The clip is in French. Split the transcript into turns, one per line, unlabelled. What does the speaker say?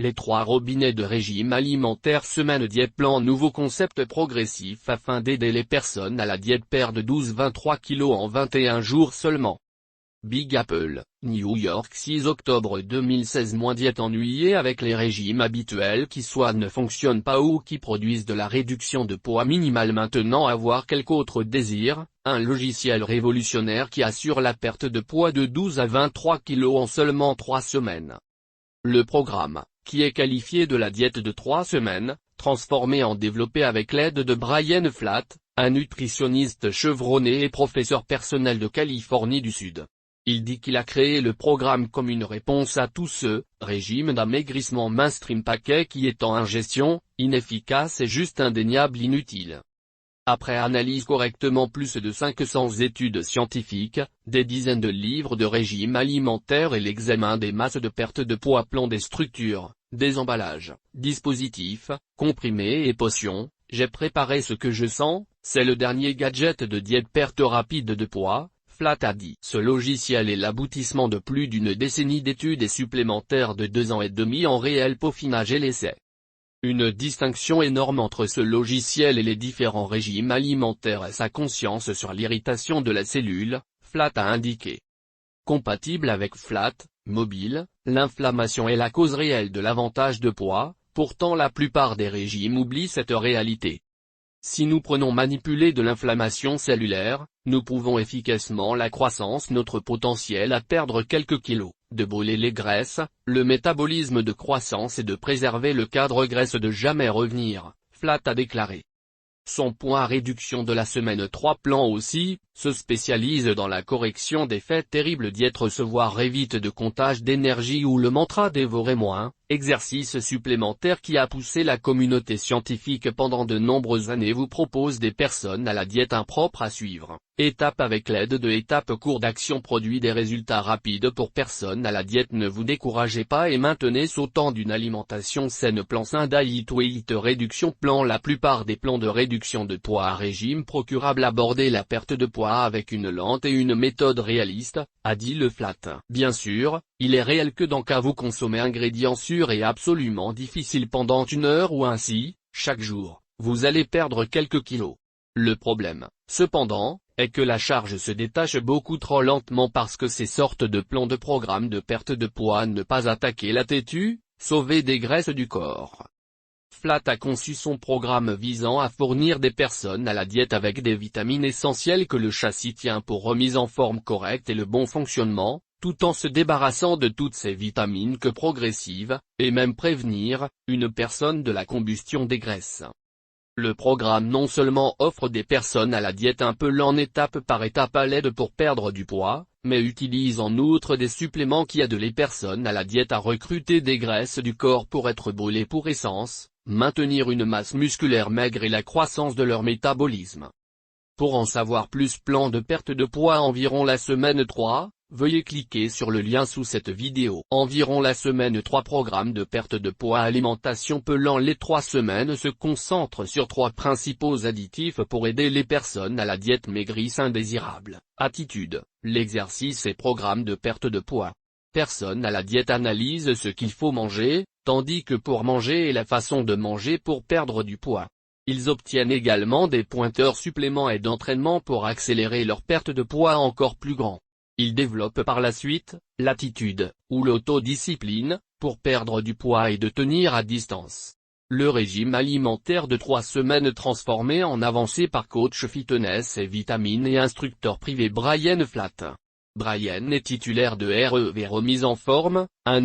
Les 3 robinets de régime alimentaire semaine diète plan nouveau concept progressif afin d'aider les personnes à la diète perdre 12-23 kg en 21 jours seulement. Big Apple, New York 6 octobre 2016 diète ennuyée avec les régimes habituels qui soit ne fonctionnent pas ou qui produisent de la réduction de poids minimale maintenant avoir quelque autre désir, un logiciel révolutionnaire qui assure la perte de poids de 12 à 23 kg en seulement 3 semaines. Le programme, qui est qualifié de la diète de 3 semaines, transformé en développé avec l'aide de Brian Flatt, un nutritionniste chevronné et professeur personnel de Californie du Sud. Il dit qu'il a créé le programme comme une réponse à tous ceux, régimes d'amaigrissement mainstream paquet qui étant ingestion, inefficace et juste indéniable inutile. Après analyse correctement plus de 500 études scientifiques, des dizaines de livres de régime alimentaire et l'examen des masses de perte de poids plan des structures, des emballages, dispositifs, comprimés et potions, j'ai préparé ce que je sens, c'est le dernier gadget de diète perte rapide de poids. Flatt a dit. Ce logiciel est l'aboutissement de plus d'une décennie d'études et supplémentaires de 2 ans et demi en réel peaufinage et l'essai. Une distinction énorme entre ce logiciel et les différents régimes alimentaires est sa conscience sur l'irritation de la cellule, Flatt a indiqué. Compatible avec Flatt, mobile, l'inflammation est la cause réelle de l'avantage de poids, pourtant la plupart des régimes oublient cette réalité. Si nous prenons manipuler de l'inflammation cellulaire, nous pouvons efficacement la croissance notre potentiel à perdre quelques kilos, de brûler les graisses, le métabolisme de croissance et de préserver le cadre graisse de jamais revenir, Flatt a déclaré. Son point à réduction de la semaine 3 plan aussi, se spécialise dans la correction des faits terribles diète recevoir évite de comptage d'énergie ou le mantra dévorer moins, exercice supplémentaire qui a poussé la communauté scientifique pendant de nombreuses années vous propose des personnes à la diète impropre à suivre. Étape avec l'aide de étapes cours d'action produit des résultats rapides pour personnes à la diète ne vous découragez pas et maintenez sautant d'une alimentation saine plan sain diet weight réduction plan la plupart des plans de réduction de poids à régime procurable aborder la perte de poids avec une lente et une méthode réaliste, a dit le Flatt. Bien sûr, il est réel que dans cas vous consommez ingrédients sûrs et absolument difficiles pendant 1 heure ou ainsi, chaque jour, vous allez perdre quelques kilos. Le problème, cependant, est que la charge se détache beaucoup trop lentement parce que ces sortes de plans de programme de perte de poids ne pas attaquer la têtue, sauver des graisses du corps. Flatt a conçu son programme visant à fournir des personnes à la diète avec des vitamines essentielles que le châssis tient pour remise en forme correcte et le bon fonctionnement, tout en se débarrassant de toutes ces vitamines que progressive, et même prévenir, une personne de la combustion des graisses. Le programme non seulement offre des personnes à la diète un peu lent étape par étape à l'aide pour perdre du poids, mais utilise en outre des suppléments qui aident les personnes à la diète à recruter des graisses du corps pour être brûlées pour essence, maintenir une masse musculaire maigre et la croissance de leur métabolisme. Pour en savoir plus plan de perte de poids environ la semaine 3, veuillez cliquer sur le lien sous cette vidéo. Environ la semaine 3 programme de perte de poids alimentation pelant les 3 semaines se concentre sur 3 principaux additifs pour aider les personnes à la diète maigrisse indésirable. Attitude, l'exercice et programme de perte de poids. Personne à la diète analyse ce qu'il faut manger, tandis que pour manger et la façon de manger pour perdre du poids. Ils obtiennent également des pointeurs suppléments et d'entraînement pour accélérer leur perte de poids encore plus grand. Ils développent par la suite, l'attitude, ou l'autodiscipline, pour perdre du poids et de tenir à distance. Le régime alimentaire de 3 semaines transformé en avancée par coach fitness et vitamines et instructeur privé Brian Flatt. Brian est titulaire de REV remise en forme, un